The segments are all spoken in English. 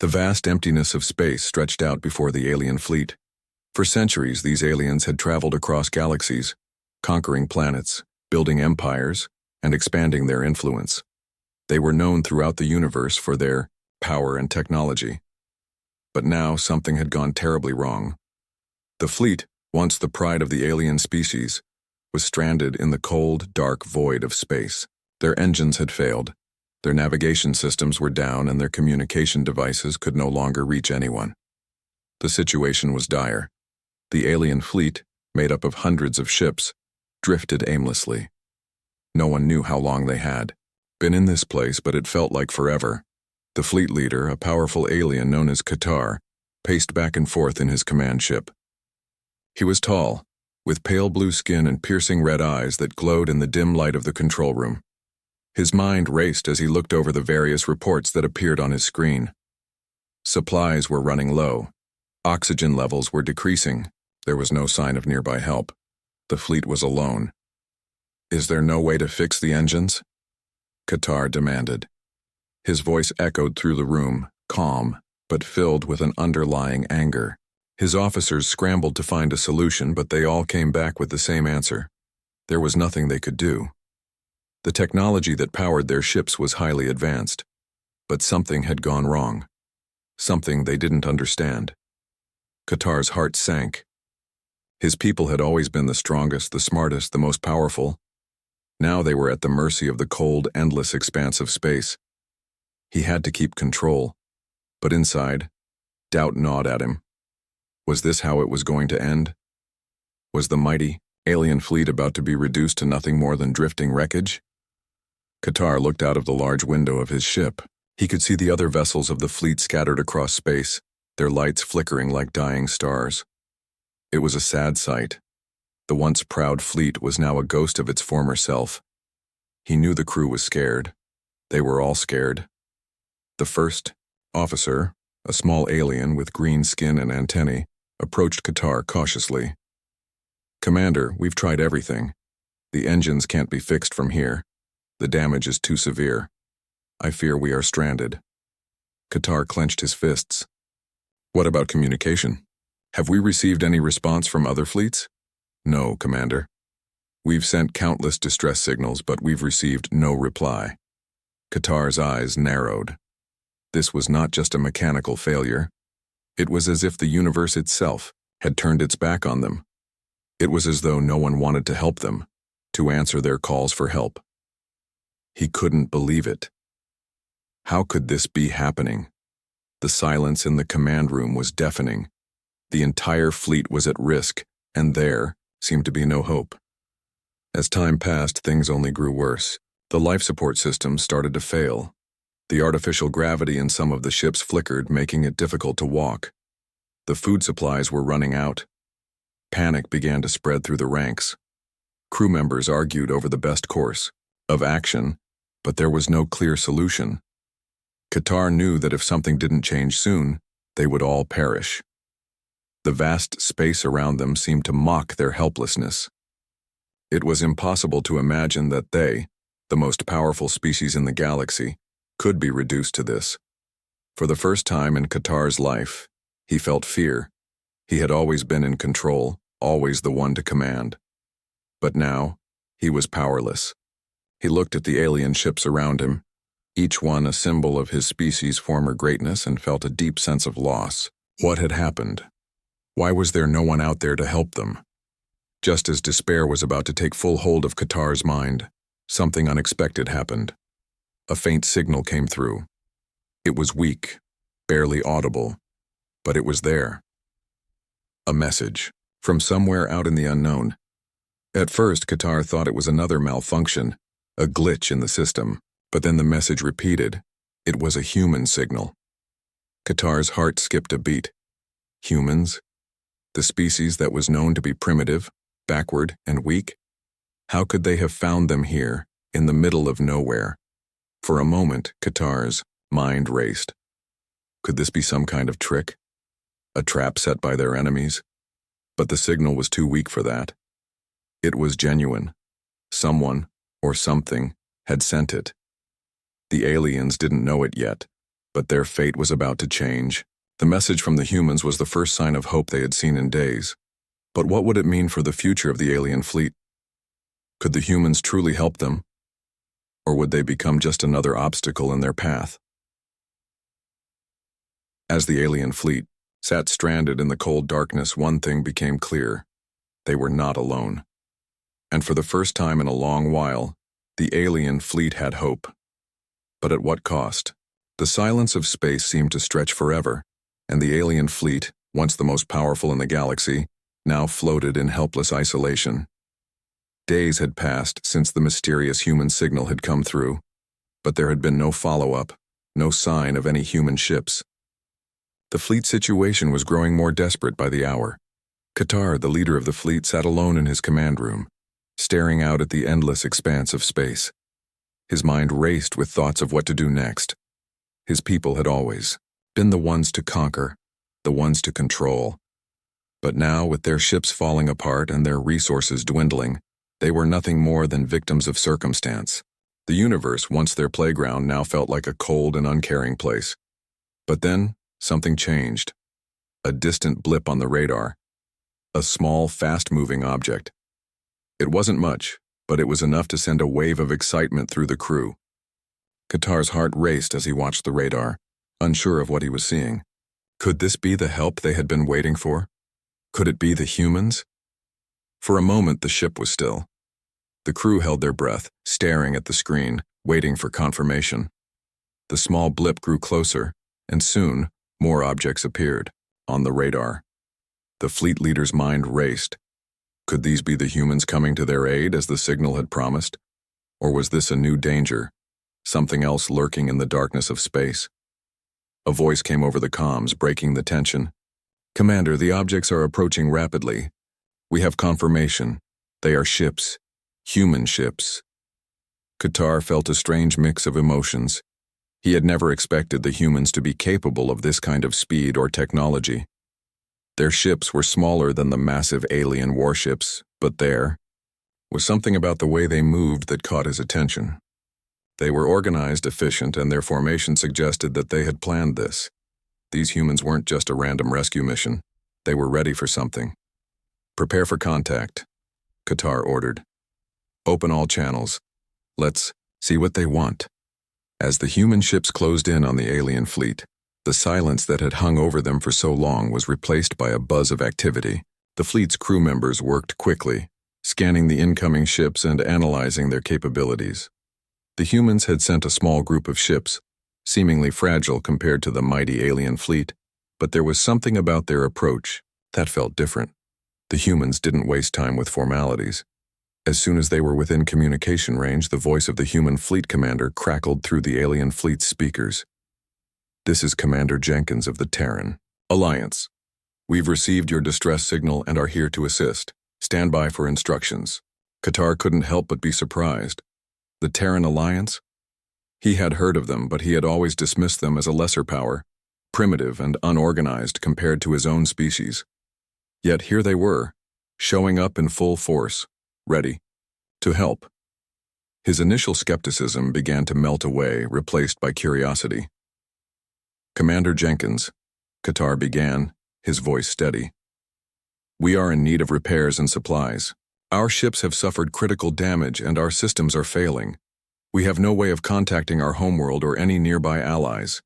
The vast emptiness of space stretched out before the alien fleet. For centuries, these aliens had traveled across galaxies, conquering planets, building empires, and expanding their influence. They were known throughout the universe for their power and technology. But now something had gone terribly wrong. The fleet, once the pride of the alien species, was stranded in the cold, dark void of space. Their engines had failed, their navigation systems were down, and their communication devices could no longer reach anyone. The situation was dire. The alien fleet, made up of hundreds of ships, drifted aimlessly. No one knew how long they had been in this place, but it felt like forever. The fleet leader, a powerful alien known as Qatar, paced back and forth in his command ship. He was tall, with pale blue skin and piercing red eyes that glowed in the dim light of the control room. His mind raced as he looked over the various reports that appeared on his screen. Supplies were running low. Oxygen levels were decreasing. There was no sign of nearby help. The fleet was alone. "Is there no way to fix the engines?" Qatar demanded. His voice echoed through the room, calm, but filled with an underlying anger. His officers scrambled to find a solution, but they all came back with the same answer. There was nothing they could do. The technology that powered their ships was highly advanced, but something had gone wrong. Something they didn't understand. Qatar's heart sank. His people had always been the strongest, the smartest, the most powerful. Now they were at the mercy of the cold, endless expanse of space. He had to keep control, but inside, doubt gnawed at him. Was this how it was going to end? Was the mighty, alien fleet about to be reduced to nothing more than drifting wreckage? Qatar looked out of the large window of his ship. He could see the other vessels of the fleet scattered across space, their lights flickering like dying stars. It was a sad sight. The once proud fleet was now a ghost of its former self. He knew the crew was scared. They were all scared. The first officer, a small alien with green skin and antennae, approached Qatar cautiously. "Commander, we've tried everything. The engines can't be fixed from here. The damage is too severe. I fear we are stranded." Qatar clenched his fists. "What about communication? Have we received any response from other fleets?" "No, Commander. We've sent countless distress signals, but we've received no reply." Qatar's eyes narrowed. This was not just a mechanical failure. It was as if the universe itself had turned its back on them. It was as though no one wanted to help them, to answer their calls for help. He couldn't believe it. How could this be happening? The silence in the command room was deafening. The entire fleet was at risk, and there seemed to be no hope. As time passed, things only grew worse. The life support systems started to fail. The artificial gravity in some of the ships flickered, making it difficult to walk. The food supplies were running out. Panic began to spread through the ranks. Crew members argued over the best course of action, but there was no clear solution. Qatar knew that if something didn't change soon, they would all perish. The vast space around them seemed to mock their helplessness. It was impossible to imagine that they, the most powerful species in the galaxy, could be reduced to this. For the first time in Qatar's life, he felt fear. He had always been in control, always the one to command. But now, he was powerless. He looked at the alien ships around him, each one a symbol of his species' former greatness, and felt a deep sense of loss. What had happened? Why was there no one out there to help them? Just as despair was about to take full hold of Qatar's mind, something unexpected happened. A faint signal came through. It was weak, barely audible, but it was there. A message from somewhere out in the unknown. At first, Qatar thought it was another malfunction, a glitch in the system, but then the message repeated. It was a human signal. Qatar's heart skipped a beat. Humans? The species that was known to be primitive, backward, and weak? How could they have found them here, in the middle of nowhere? For a moment, Qatar's mind raced. Could this be some kind of trick? A trap set by their enemies? But the signal was too weak for that. It was genuine. Someone, or something, had sent it. The aliens didn't know it yet, But their fate was about to change. The message from the humans was the first sign of hope they had seen in days. But what would it mean for the future of the alien fleet? Could the humans truly help them? Or would they become just another obstacle in their path? As the alien fleet sat stranded in the cold darkness, one thing became clear. They were not alone. And for the first time in a long while, the alien fleet had hope. But at what cost? The silence of space seemed to stretch forever, and the alien fleet, once the most powerful in the galaxy, now floated in helpless isolation. Days had passed since the mysterious human signal had come through, but there had been no follow-up, no sign of any human ships. The fleet situation was growing more desperate by the hour. Qatar, the leader of the fleet, sat alone in his command room, staring out at the endless expanse of space. His mind raced with thoughts of what to do next. His people had always been the ones to conquer, the ones to control. But now, with their ships falling apart and their resources dwindling, they were nothing more than victims of circumstance. The universe, once their playground, now felt like a cold and uncaring place. But then, something changed. A distant blip on the radar. A small, fast-moving object. It wasn't much, but it was enough to send a wave of excitement through the crew. Qatar's heart raced as he watched the radar, unsure of what he was seeing. Could this be the help they had been waiting for? Could it be the humans? For a moment, the ship was still. The crew held their breath, staring at the screen, waiting for confirmation. The small blip grew closer, and soon, more objects appeared, on the radar. The fleet leader's mind raced. Could these be the humans coming to their aid as the signal had promised? Or was this a new danger, something else lurking in the darkness of space? A voice came over the comms, breaking the tension. "Commander, the objects are approaching rapidly. We have confirmation. They are ships. Human ships." Qatar felt a strange mix of emotions. He had never expected the humans to be capable of this kind of speed or technology. Their ships were smaller than the massive alien warships, but there was something about the way they moved that caught his attention. They were organized, efficient, and their formation suggested that they had planned this. These humans weren't just a random rescue mission. They were ready for something. "Prepare for contact," Qatar ordered. "Open all channels. Let's see what they want." As the human ships closed in on the alien fleet, the silence that had hung over them for so long was replaced by a buzz of activity. The fleet's crew members worked quickly, scanning the incoming ships and analyzing their capabilities. The humans had sent a small group of ships, seemingly fragile compared to the mighty alien fleet, but there was something about their approach that felt different. The humans didn't waste time with formalities. As soon as they were within communication range, the voice of the human fleet commander crackled through the alien fleet's speakers. "This is Commander Jenkins of the Terran Alliance. We've received your distress signal and are here to assist. Stand by for instructions." Qatar couldn't help but be surprised. The Terran Alliance? He had heard of them, but he had always dismissed them as a lesser power, primitive and unorganized compared to his own species. Yet here they were, showing up in full force, ready to help. His initial skepticism began to melt away, replaced by curiosity. "Commander Jenkins," Qatar began, his voice steady. "We are in need of repairs and supplies. Our ships have suffered critical damage and our systems are failing. We have no way of contacting our homeworld or any nearby allies.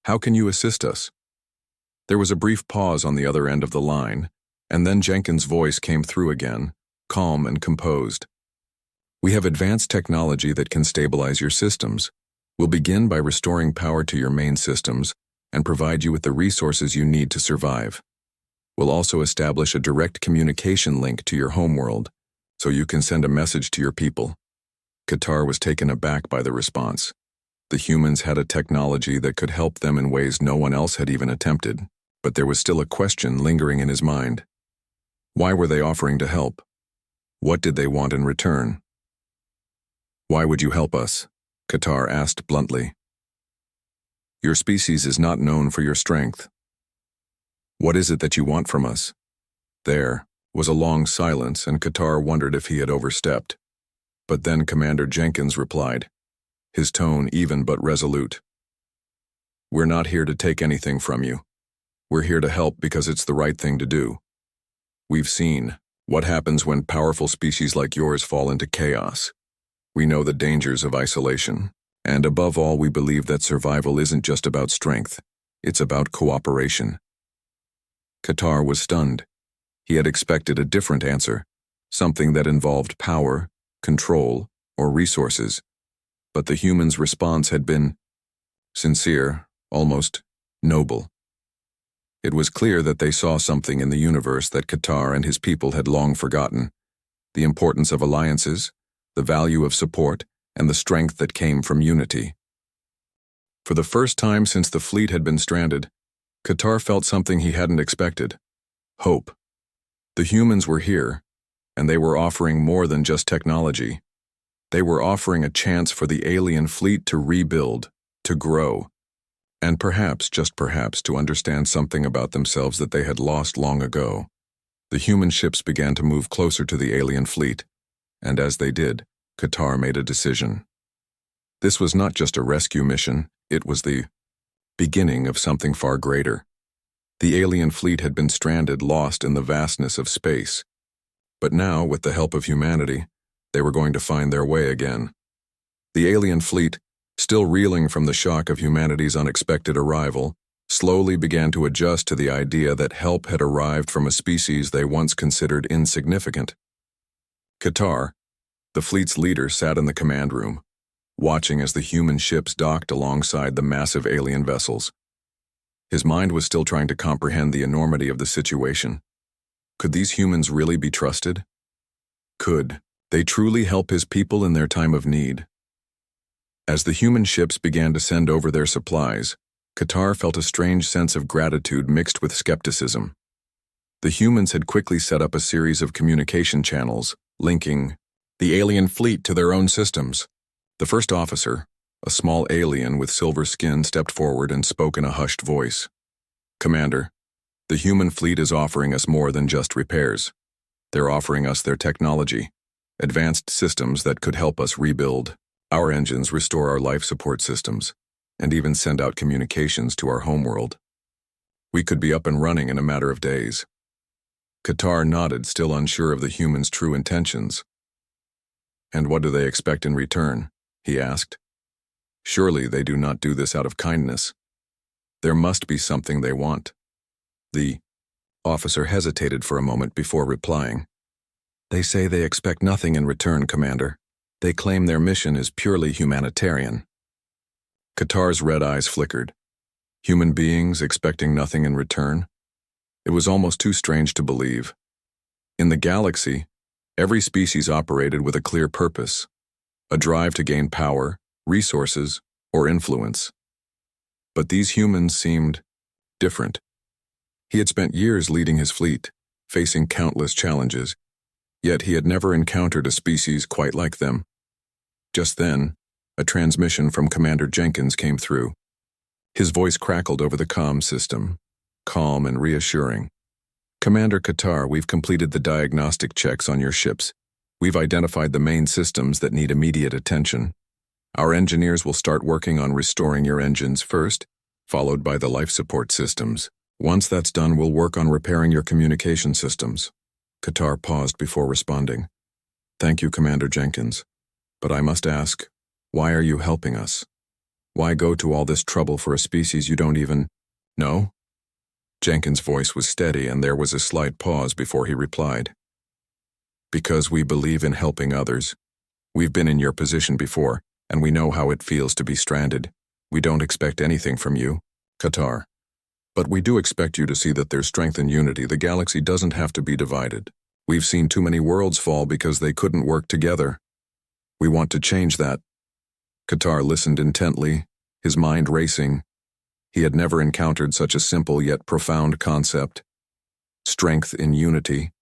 How can you assist us?" There was a brief pause on the other end of the line, and then Jenkins' voice came through again, calm and composed. "We have advanced technology that can stabilize your systems. We'll begin by restoring power to your main systems and provide you with the resources you need to survive. We'll also establish a direct communication link to your homeworld, so you can send a message to your people." Qatar was taken aback by the response. The humans had a technology that could help them in ways no one else had even attempted, but there was still a question lingering in his mind. Why were they offering to help? What did they want in return? "Why would you help us?" Qatar asked bluntly. "Your species is not known for your strength. What is it that you want from us?" There was a long silence, and Qatar wondered if he had overstepped. But then Commander Jenkins replied, his tone even but resolute. We're not here to take anything from you. We're here to help because it's the right thing to do. We've seen what happens when powerful species like yours fall into chaos. We know the dangers of isolation. And above all, we believe that survival isn't just about strength. It's about cooperation. Qatar was stunned. He had expected a different answer, something that involved power, control, or resources. But the humans' response had been sincere, almost noble. It was clear that they saw something in the universe that Qatar and his people had long forgotten: the importance of alliances, the value of support, and the strength that came from unity. For the first time since the fleet had been stranded, Qatar felt something he hadn't expected: hope. The humans were here, and they were offering more than just technology. They were offering a chance for the alien fleet to rebuild, to grow, and perhaps, just perhaps, to understand something about themselves that they had lost long ago. The human ships began to move closer to the alien fleet, and as they did, Qatar made a decision. This was not just a rescue mission, it was the beginning of something far greater. The alien fleet had been stranded, lost in the vastness of space. But now, with the help of humanity, they were going to find their way again. The alien fleet, still reeling from the shock of humanity's unexpected arrival, slowly began to adjust to the idea that help had arrived from a species they once considered insignificant. Qatar, the fleet's leader, sat in the command room, watching as the human ships docked alongside the massive alien vessels. His mind was still trying to comprehend the enormity of the situation. Could these humans really be trusted? Could they truly help his people in their time of need? As the human ships began to send over their supplies, Qatar felt a strange sense of gratitude mixed with skepticism. The humans had quickly set up a series of communication channels, linking the alien fleet to their own systems. The first officer, a small alien with silver skin, stepped forward and spoke in a hushed voice. "Commander, the human fleet is offering us more than just repairs. They're offering us their technology, advanced systems that could help us rebuild our engines, restore our life support systems, and even send out communications to our homeworld. We could be up and running in a matter of days." Qatar nodded, still unsure of the humans' true intentions. "And what do they expect in return?" he asked. "Surely they do not do this out of kindness. There must be something they want." The officer hesitated for a moment before replying. "They say they expect nothing in return, Commander. They claim their mission is purely humanitarian." Qatar's red eyes flickered. Human beings expecting nothing in return? It was almost too strange to believe. In the galaxy, every species operated with a clear purpose: a drive to gain power, resources, or influence. But these humans seemed different. He had spent years leading his fleet, facing countless challenges, yet he had never encountered a species quite like them. Just then, a transmission from Commander Jenkins came through. His voice crackled over the comm system, calm and reassuring. "Commander Qatar, we've completed the diagnostic checks on your ships. We've identified the main systems that need immediate attention. Our engineers will start working on restoring your engines first, followed by the life support systems. Once that's done, we'll work on repairing your communication systems." Qatar paused before responding. "Thank you, Commander Jenkins. But I must ask, why are you helping us? Why go to all this trouble for a species you don't even know?" Jenkins' voice was steady, and there was a slight pause before he replied. "Because we believe in helping others. We've been in your position before, and we know how it feels to be stranded. We don't expect anything from you, Qatar. But we do expect you to see that there's strength in unity. The galaxy doesn't have to be divided. We've seen too many worlds fall because they couldn't work together. We want to change that." Qatar listened intently, his mind racing. He had never encountered such a simple yet profound concept: strength in unity.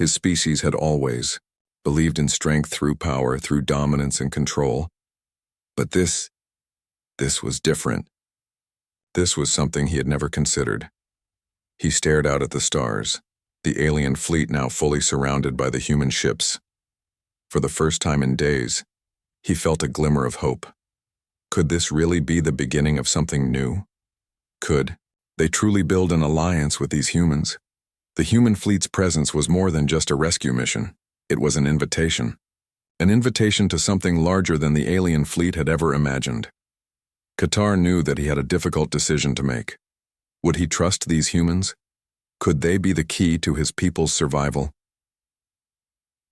His species had always believed in strength through power, through dominance and control. But this was different. This was something he had never considered. He stared out at the stars, the alien fleet now fully surrounded by the human ships. For the first time in days, he felt a glimmer of hope. Could this really be the beginning of something new? Could they truly build an alliance with these humans? The human fleet's presence was more than just a rescue mission. It was an invitation. An invitation to something larger than the alien fleet had ever imagined. Qatar knew that he had a difficult decision to make. Would he trust these humans? Could they be the key to his people's survival?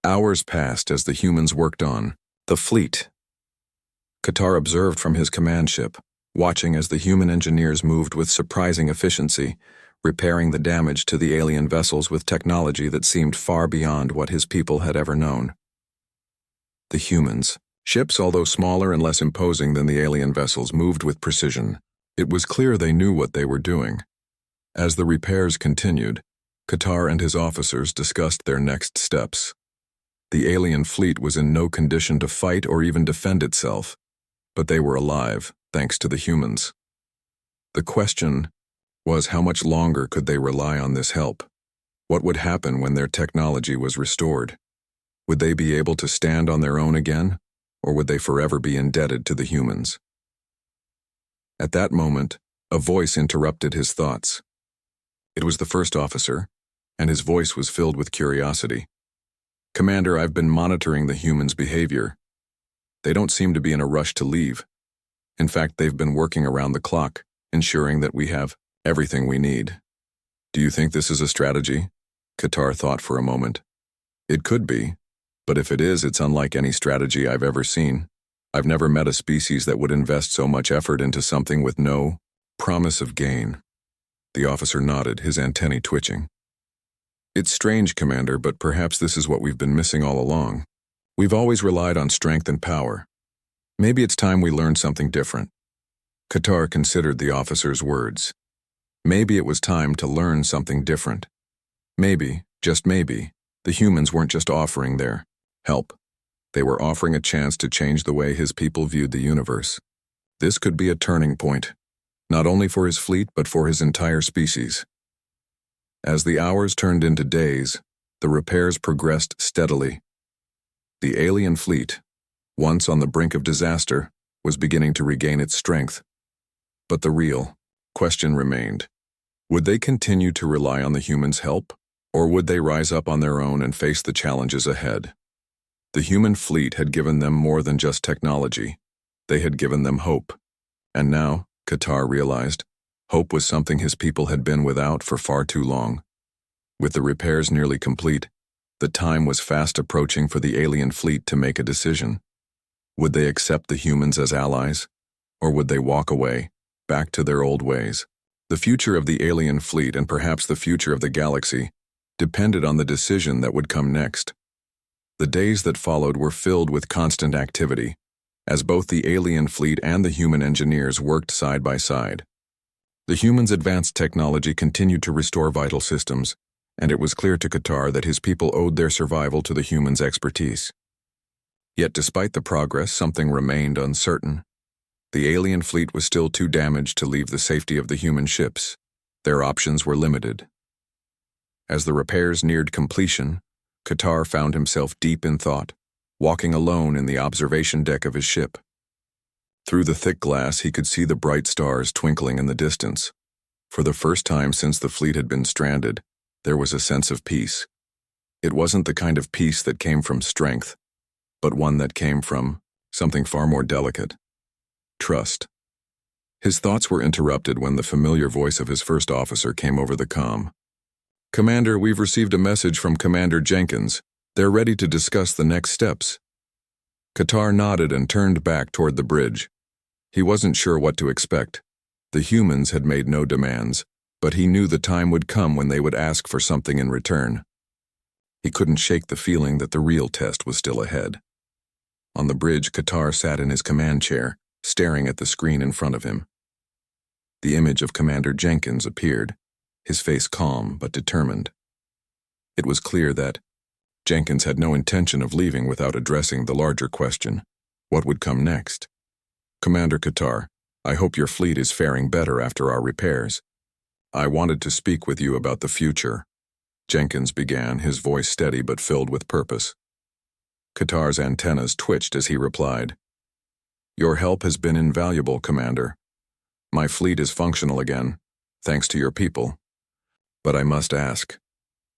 Hours passed as the humans worked on the fleet. Qatar observed from his command ship, watching as the human engineers moved with surprising efficiency, repairing the damage to the alien vessels with technology that seemed far beyond what his people had ever known. The humans, ships although smaller and less imposing than the alien vessels, moved with precision. It was clear they knew what they were doing. As the repairs continued, Qatar and his officers discussed their next steps. The alien fleet was in no condition to fight or even defend itself, but they were alive, thanks to the humans. The question was, how much longer could they rely on this help? What would happen when their technology was restored? Would they be able to stand on their own again, or would they forever be indebted to the humans? At that moment, a voice interrupted his thoughts. It was the first officer, and his voice was filled with curiosity. "Commander, I've been monitoring the humans' behavior. They don't seem to be in a rush to leave. In fact, they've been working around the clock, ensuring that we have everything we need. Do you think this is a strategy?" Qatar thought for a moment. "It could be, but if it is, it's unlike any strategy I've ever seen. I've never met a species that would invest so much effort into something with no promise of gain." The officer nodded, his antennae twitching. "It's strange, Commander, but perhaps this is what we've been missing all along. We've always relied on strength and power. Maybe it's time we learned something different." Qatar considered the officer's words. Maybe it was time to learn something different. Maybe, just maybe, the humans weren't just offering their help. They were offering a chance to change the way his people viewed the universe. This could be a turning point, not only for his fleet but for his entire species. As the hours turned into days, the repairs progressed steadily. The alien fleet, once on the brink of disaster, was beginning to regain its strength. But the real question remained. Would they continue to rely on the humans' help, or would they rise up on their own and face the challenges ahead? The human fleet had given them more than just technology. They had given them hope. And now, Qatar realized, hope was something his people had been without for far too long. With the repairs nearly complete, the time was fast approaching for the alien fleet to make a decision. Would they accept the humans as allies, or would they walk away, back to their old ways? The future of the alien fleet, and perhaps the future of the galaxy, depended on the decision that would come next. The days that followed were filled with constant activity, as both the alien fleet and the human engineers worked side by side. The humans' advanced technology continued to restore vital systems, and it was clear to Qatar that his people owed their survival to the humans' expertise. Yet despite the progress, something remained uncertain. The alien fleet was still too damaged to leave the safety of the human ships. Their options were limited. As the repairs neared completion, Qatar found himself deep in thought, walking alone in the observation deck of his ship. Through the thick glass, he could see the bright stars twinkling in the distance. For the first time since the fleet had been stranded, there was a sense of peace. It wasn't the kind of peace that came from strength, but one that came from something far more delicate: trust. His thoughts were interrupted when the familiar voice of his first officer came over the comm. "Commander, we've received a message from Commander Jenkins. They're ready to discuss the next steps." Qatar nodded and turned back toward the bridge. He wasn't sure what to expect. The humans had made no demands, but he knew the time would come when they would ask for something in return. He couldn't shake the feeling that the real test was still ahead. On the bridge, Qatar sat in his command chair, staring at the screen in front of him. The image of Commander Jenkins appeared, his face calm but determined. It was clear that Jenkins had no intention of leaving without addressing the larger question: what would come next? "Commander Qatar, I hope your fleet is faring better after our repairs. I wanted to speak with you about the future," Jenkins began, his voice steady but filled with purpose. Qatar's antennas twitched as he replied, "Your help has been invaluable, Commander. My fleet is functional again, thanks to your people. But I must ask,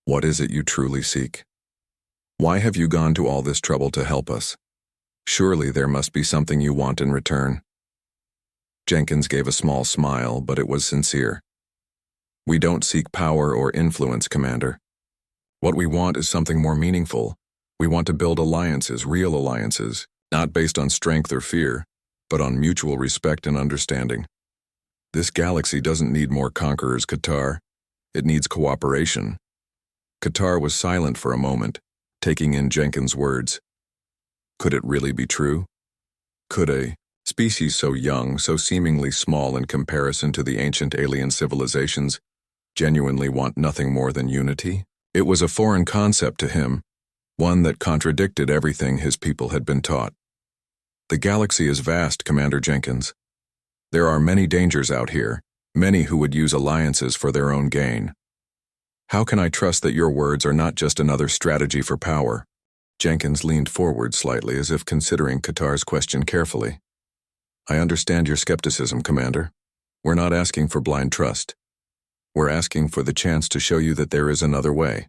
what is it you truly seek? Why have you gone to all this trouble to help us? Surely there must be something you want in return." Jenkins gave a small smile, but it was sincere. "We don't seek power or influence, Commander. What we want is something more meaningful. We want to build alliances, real alliances, not based on strength or fear, but on mutual respect and understanding. This galaxy doesn't need more conquerors, Qatar. It needs cooperation." Qatar was silent for a moment, taking in Jenkins' words. Could it really be true? Could a species so young, so seemingly small in comparison to the ancient alien civilizations, genuinely want nothing more than unity? It was a foreign concept to him, one that contradicted everything his people had been taught. "The galaxy is vast, Commander Jenkins. There are many dangers out here, many who would use alliances for their own gain. How can I trust that your words are not just another strategy for power?" Jenkins leaned forward slightly as if considering Qatar's question carefully. "I understand your skepticism, Commander. We're not asking for blind trust. We're asking for the chance to show you that there is another way.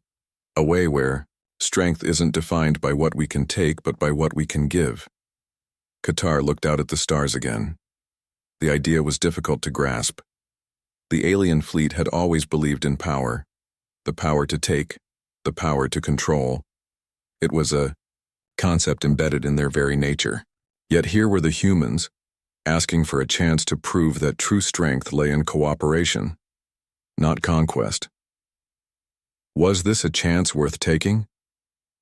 A way where strength isn't defined by what we can take but by what we can give." Qatar looked out at the stars again. The idea was difficult to grasp. The alien fleet had always believed in power. The power to take, the power to control. It was a concept embedded in their very nature. Yet here were the humans, asking for a chance to prove that true strength lay in cooperation, not conquest. Was this a chance worth taking?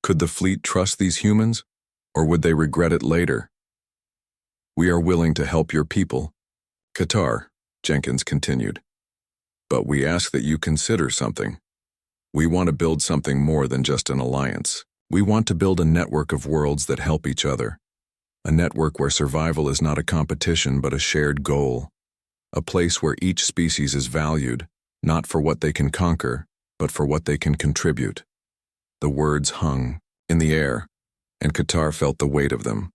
Could the fleet trust these humans, or would they regret it later? "We are willing to help your people, Qatar," Jenkins continued. "But we ask that you consider something. We want to build something more than just an alliance. We want to build a network of worlds that help each other. A network where survival is not a competition but a shared goal. A place where each species is valued, not for what they can conquer, but for what they can contribute." The words hung in the air, and Qatar felt the weight of them.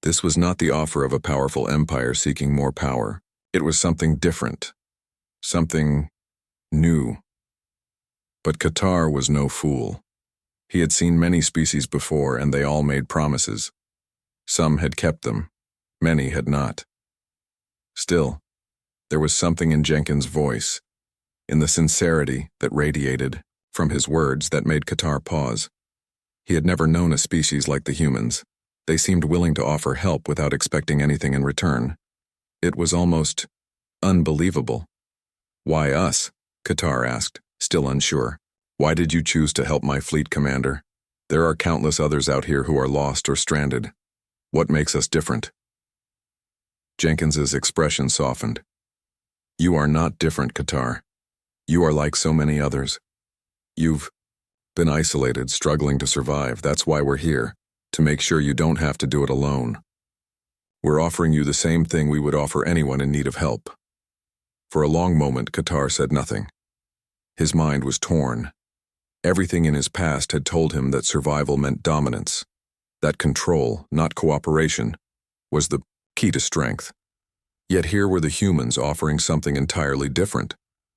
This was not the offer of a powerful empire seeking more power. It was something different, something new. But Qatar was no fool. He had seen many species before, and they all made promises. Some had kept them, many had not. Still, there was something in Jenkins' voice, in the sincerity that radiated from his words that made Qatar pause. He had never known a species like the humans. They seemed willing to offer help without expecting anything in return. It was almost unbelievable. "Why us?" Qatar asked, still unsure. "Why did you choose to help my fleet, Commander? There are countless others out here who are lost or stranded. What makes us different?" Jenkins's expression softened. "You are not different, Qatar. You are like so many others. You've been isolated, struggling to survive. That's why we're here, to make sure you don't have to do it alone. We're offering you the same thing we would offer anyone in need of help." For a long moment, Qatar said nothing. His mind was torn. Everything in his past had told him that survival meant dominance, that control, not cooperation, was the key to strength. Yet here were the humans offering something entirely different,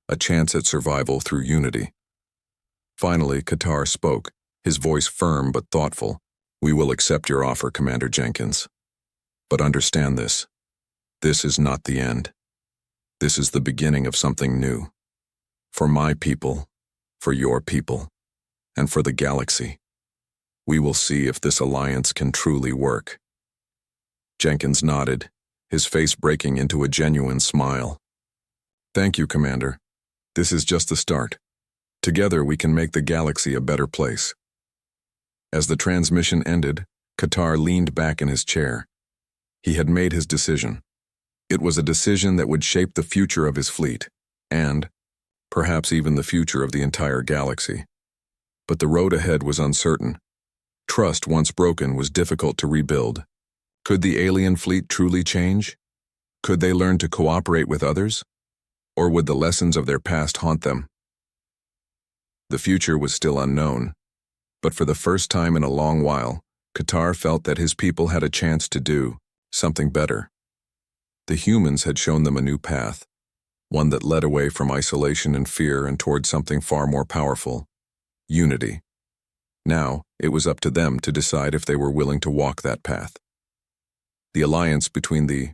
a chance at survival through unity. Finally, Qatar spoke, his voice firm but thoughtful. "We will accept your offer, Commander Jenkins. But understand this. This is not the end. This is the beginning of something new. For my people, for your people, and for the galaxy. We will see if this alliance can truly work." Jenkins nodded, his face breaking into a genuine smile. "Thank you, Commander. This is just the start. Together we can make the galaxy a better place." As the transmission ended, Qatar leaned back in his chair. He had made his decision. It was a decision that would shape the future of his fleet, and perhaps even the future of the entire galaxy. But the road ahead was uncertain. Trust, once broken, was difficult to rebuild. Could the alien fleet truly change? Could they learn to cooperate with others? Or would the lessons of their past haunt them? The future was still unknown, but for the first time in a long while, Qatar felt that his people had a chance to do something better. The humans had shown them a new path, one that led away from isolation and fear and toward something far more powerful: unity. Now, it was up to them to decide if they were willing to walk that path. The alliance between the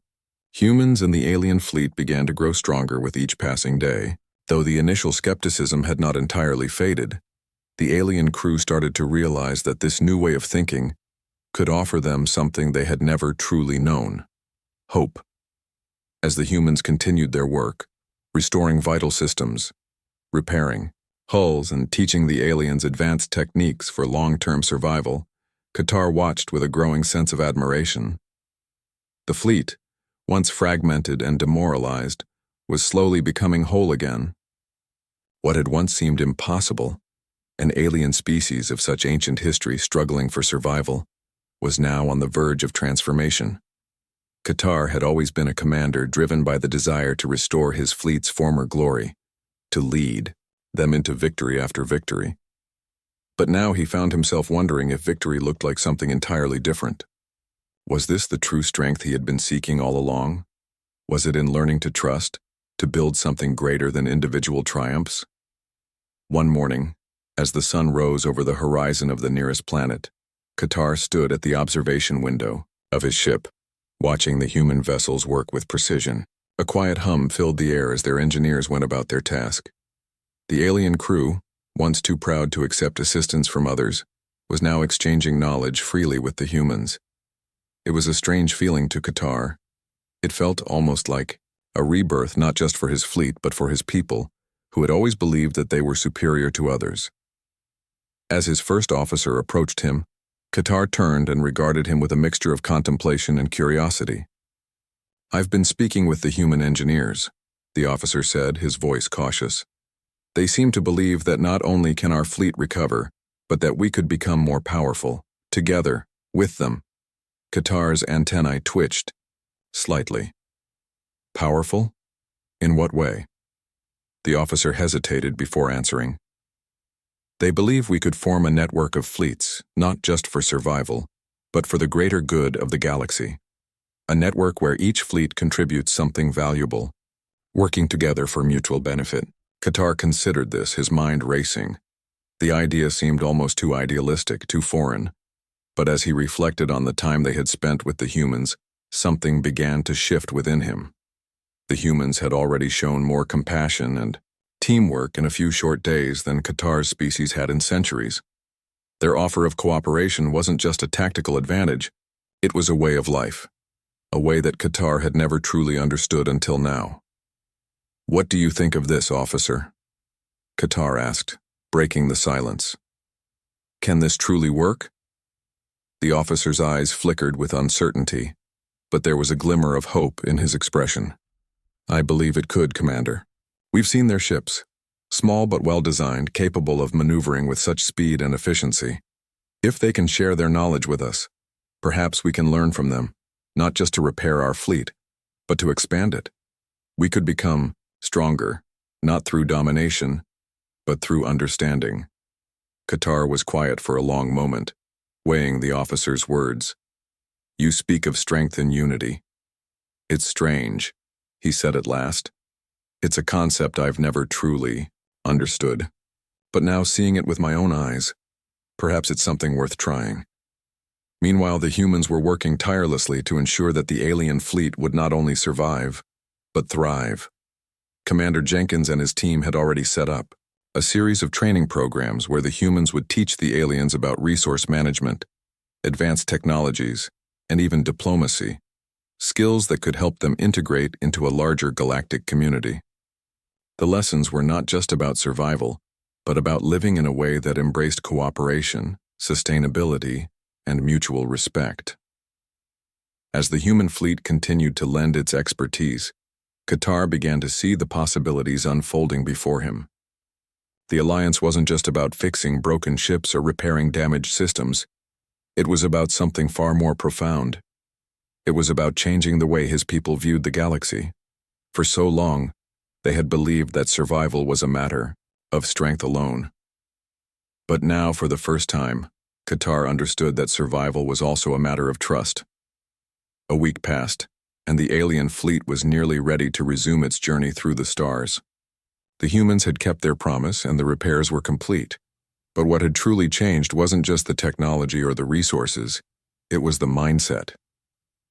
humans and the alien fleet began to grow stronger with each passing day. Though the initial skepticism had not entirely faded, the alien crew started to realize that this new way of thinking could offer them something they had never truly known: hope. As the humans continued their work, restoring vital systems, repairing hulls, and teaching the aliens advanced techniques for long-term survival, Qatar watched with a growing sense of admiration. The fleet, once fragmented and demoralized, was slowly becoming whole again. What had once seemed impossible, an alien species of such ancient history struggling for survival, was now on the verge of transformation. Qatar had always been a commander driven by the desire to restore his fleet's former glory, to lead them into victory after victory. But now he found himself wondering if victory looked like something entirely different. Was this the true strength he had been seeking all along? Was it in learning to trust, to build something greater than individual triumphs? One morning, as the sun rose over the horizon of the nearest planet, Qatar stood at the observation window of his ship, watching the human vessels work with precision. A quiet hum filled the air as their engineers went about their task. The alien crew, once too proud to accept assistance from others, was now exchanging knowledge freely with the humans. It was a strange feeling to Qatar. It felt almost like a rebirth, not just for his fleet but for his people, who had always believed that they were superior to others. As his first officer approached him, Qatar turned and regarded him with a mixture of contemplation and curiosity. "I've been speaking with the human engineers," the officer said, his voice cautious. "They seem to believe that not only can our fleet recover, but that we could become more powerful, together, with them." Qatar's antennae twitched, slightly. "Powerful? In what way?" The officer hesitated before answering. "They believe we could form a network of fleets, not just for survival, but for the greater good of the galaxy. A network where each fleet contributes something valuable, working together for mutual benefit." Qatar considered this, his mind racing. The idea seemed almost too idealistic, too foreign. But as he reflected on the time they had spent with the humans, something began to shift within him. The humans had already shown more compassion and teamwork in a few short days than Qatar's species had in centuries. Their offer of cooperation wasn't just a tactical advantage, it was a way of life, a way that Qatar had never truly understood until now. "What do you think of this, officer?" Qatar asked, breaking the silence. "Can this truly work?" The officer's eyes flickered with uncertainty, but there was a glimmer of hope in his expression. "I believe it could, Commander. We've seen their ships, small but well-designed, capable of maneuvering with such speed and efficiency. If they can share their knowledge with us, perhaps we can learn from them, not just to repair our fleet, but to expand it. We could become stronger, not through domination, but through understanding." Qatar was quiet for a long moment, weighing the officer's words. "You speak of strength and unity. It's strange," he said at last. "It's a concept I've never truly understood. But now seeing it with my own eyes, perhaps it's something worth trying." Meanwhile, the humans were working tirelessly to ensure that the alien fleet would not only survive, but thrive. Commander Jenkins and his team had already set up a series of training programs where the humans would teach the aliens about resource management, advanced technologies, and even diplomacy, skills that could help them integrate into a larger galactic community. The lessons were not just about survival, but about living in a way that embraced cooperation, sustainability, and mutual respect. As the human fleet continued to lend its expertise, Qatar began to see the possibilities unfolding before him. The alliance wasn't just about fixing broken ships or repairing damaged systems. It was about something far more profound. It was about changing the way his people viewed the galaxy. For so long, they had believed that survival was a matter of strength alone. But now, for the first time, Qatar understood that survival was also a matter of trust. A week passed, and the alien fleet was nearly ready to resume its journey through the stars. The humans had kept their promise and the repairs were complete. But what had truly changed wasn't just the technology or the resources, it was the mindset.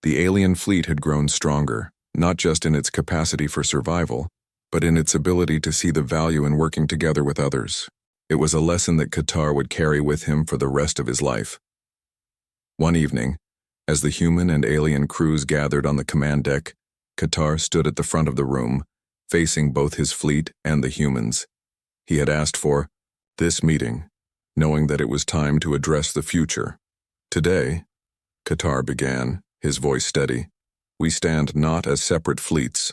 The alien fleet had grown stronger, not just in its capacity for survival, but in its ability to see the value in working together with others. It was a lesson that Qatar would carry with him for the rest of his life. One evening, as the human and alien crews gathered on the command deck, Qatar stood at the front of the room, facing both his fleet and the humans. He had asked for this meeting, knowing that it was time to address the future. Today, Qatar began, his voice steady, we stand not as separate fleets,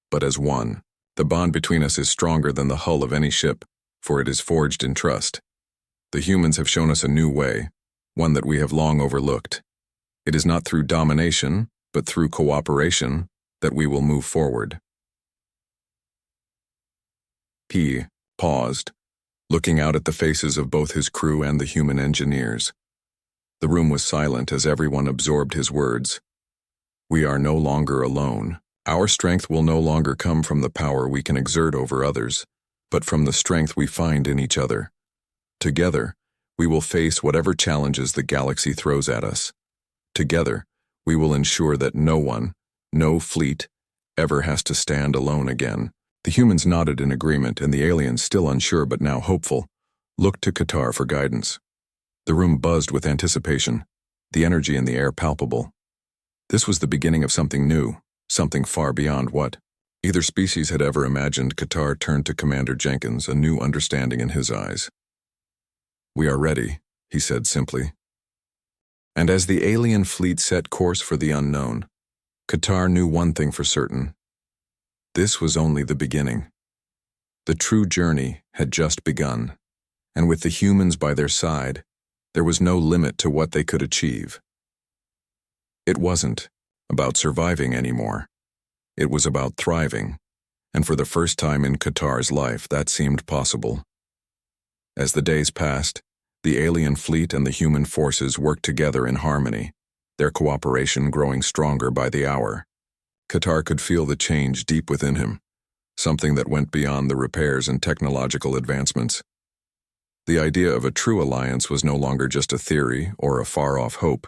but as one. The bond between us is stronger than the hull of any ship, for it is forged in trust. The humans have shown us a new way, one that we have long overlooked. It is not through domination, but through cooperation, that we will move forward. He paused, looking out at the faces of both his crew and the human engineers. The room was silent as everyone absorbed his words. We are no longer alone. Our strength will no longer come from the power we can exert over others, but from the strength we find in each other. Together, we will face whatever challenges the galaxy throws at us. Together, we will ensure that no one, no fleet, ever has to stand alone again. The humans nodded in agreement, and the aliens, still unsure but now hopeful, looked to Qatar for guidance. The room buzzed with anticipation, the energy in the air palpable. This was the beginning of something new, something far beyond what either species had ever imagined. Qatar turned to Commander Jenkins, a new understanding in his eyes. We are ready, he said simply. And as the alien fleet set course for the unknown, Qatar knew one thing for certain. This was only the beginning. The true journey had just begun, and with the humans by their side, there was no limit to what they could achieve. It wasn't about surviving anymore. It was about thriving, and for the first time in Qatar's life, that seemed possible. As the days passed, the alien fleet and the human forces worked together in harmony, their cooperation growing stronger by the hour. Qatar could feel the change deep within him, something that went beyond the repairs and technological advancements. The idea of a true alliance was no longer just a theory or a far-off hope.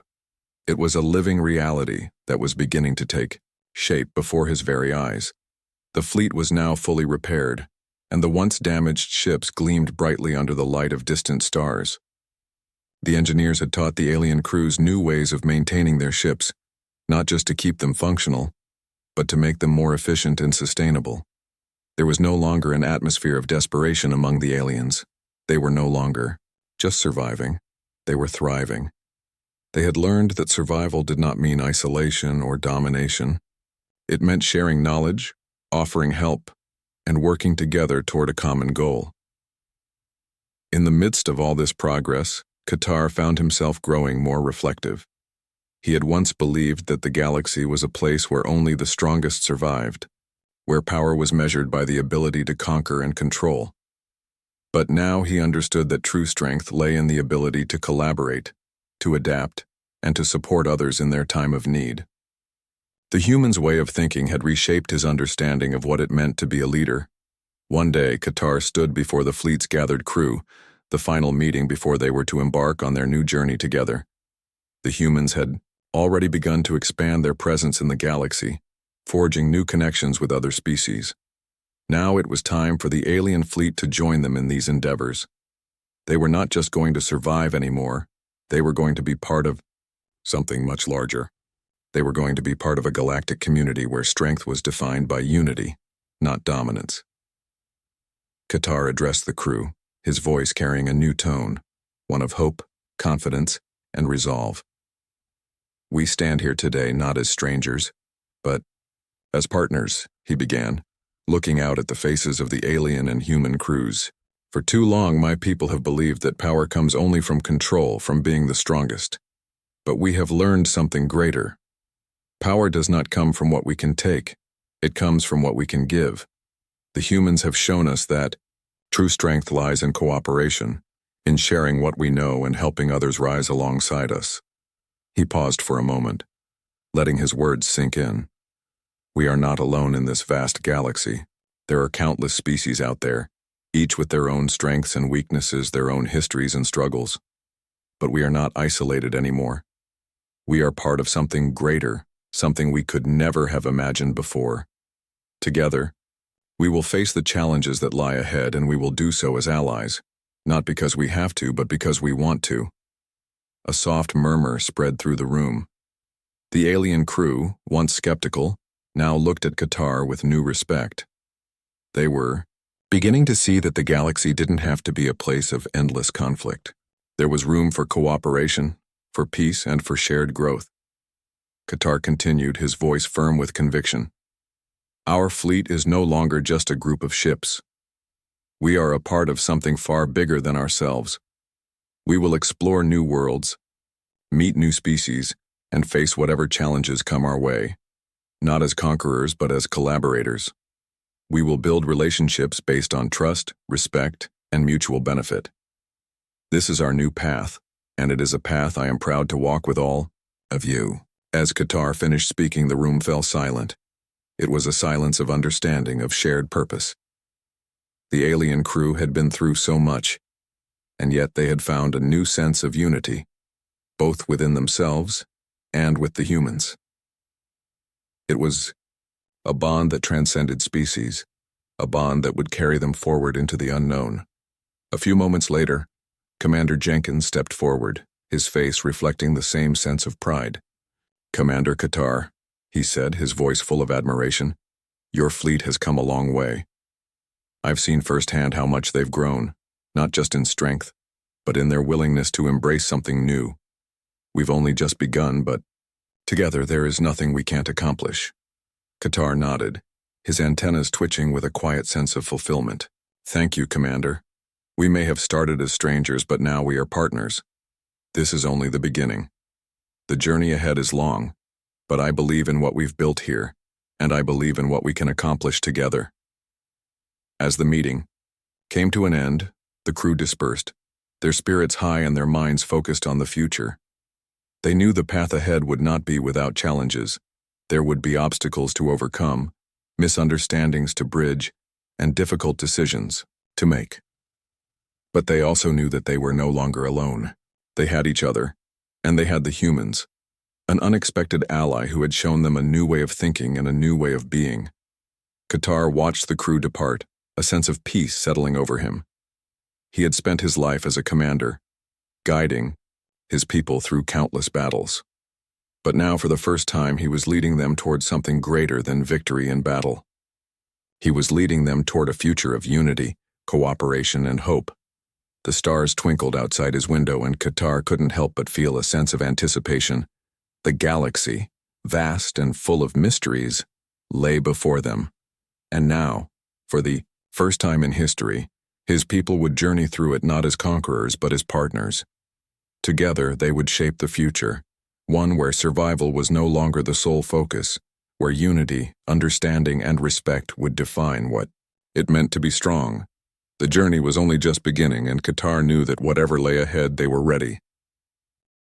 It was a living reality that was beginning to take shape before his very eyes. The fleet was now fully repaired, and the once damaged ships gleamed brightly under the light of distant stars. The engineers had taught the alien crews new ways of maintaining their ships, not just to keep them functional, but to make them more efficient and sustainable. There was no longer an atmosphere of desperation among the aliens. They were no longer just surviving, they were thriving. They had learned that survival did not mean isolation or domination. It meant sharing knowledge, offering help, and working together toward a common goal. In the midst of all this progress, Qatar found himself growing more reflective. He had once believed that the galaxy was a place where only the strongest survived, where power was measured by the ability to conquer and control. But now he understood that true strength lay in the ability to collaborate, to adapt, and to support others in their time of need. The human's way of thinking had reshaped his understanding of what it meant to be a leader. One day, Qatar stood before the fleet's gathered crew, the final meeting before they were to embark on their new journey together. The humans had already begun to expand their presence in the galaxy, forging new connections with other species. Now it was time for the alien fleet to join them in these endeavors. They were not just going to survive anymore, they were going to be part of something much larger. They were going to be part of a galactic community where strength was defined by unity, not dominance. Qatar addressed the crew, his voice carrying a new tone, one of hope, confidence, and resolve. We stand here today not as strangers, but as partners, he began, looking out at the faces of the alien and human crews. For too long, my people have believed that power comes only from control, from being the strongest. But we have learned something greater. Power does not come from what we can take. It comes from what we can give. The humans have shown us that true strength lies in cooperation, in sharing what we know and helping others rise alongside us. He paused for a moment, letting his words sink in. We are not alone in this vast galaxy. There are countless species out there, each with their own strengths and weaknesses, their own histories and struggles. But we are not isolated anymore. We are part of something greater, something we could never have imagined before. Together, we will face the challenges that lie ahead, and we will do so as allies, not because we have to, but because we want to. A soft murmur spread through the room. The alien crew, once skeptical, now looked at Qatar with new respect. They were beginning to see that the galaxy didn't have to be a place of endless conflict. There was room for cooperation, for peace, and for shared growth. Qatar continued, his voice firm with conviction. Our fleet is no longer just a group of ships. We are a part of something far bigger than ourselves. We will explore new worlds, meet new species, and face whatever challenges come our way, not as conquerors but as collaborators. We will build relationships based on trust, respect, and mutual benefit. This is our new path, and it is a path I am proud to walk with all of you. As Qatar finished speaking, the room fell silent. It was a silence of understanding, of shared purpose. The alien crew had been through so much, and yet they had found a new sense of unity, both within themselves and with the humans. It was a bond that transcended species, a bond that would carry them forward into the unknown. A few moments later, Commander Jenkins stepped forward, his face reflecting the same sense of pride. Commander Qatar, he said, his voice full of admiration, your fleet has come a long way. I've seen firsthand how much they've grown, not just in strength, but in their willingness to embrace something new. We've only just begun, but together there is nothing we can't accomplish. Qatar nodded, his antennas twitching with a quiet sense of fulfillment. Thank you, Commander. We may have started as strangers, but now we are partners. This is only the beginning. The journey ahead is long, but I believe in what we've built here, and I believe in what we can accomplish together. As the meeting came to an end, the crew dispersed, their spirits high and their minds focused on the future. They knew the path ahead would not be without challenges. There would be obstacles to overcome, misunderstandings to bridge, and difficult decisions to make. But they also knew that they were no longer alone. They had each other, and they had the humans, an unexpected ally who had shown them a new way of thinking and a new way of being. Qatar watched the crew depart, a sense of peace settling over him. He had spent his life as a commander, guiding his people through countless battles. But now, for the first time, he was leading them toward something greater than victory in battle. He was leading them toward a future of unity, cooperation, and hope. The stars twinkled outside his window, and Qatar couldn't help but feel a sense of anticipation. The galaxy, vast and full of mysteries, lay before them. And now, for the first time in history, his people would journey through it not as conquerors but as partners. Together, they would shape the future, one where survival was no longer the sole focus, where unity, understanding, and respect would define what it meant to be strong. The journey was only just beginning, and Qatar knew that whatever lay ahead, they were ready.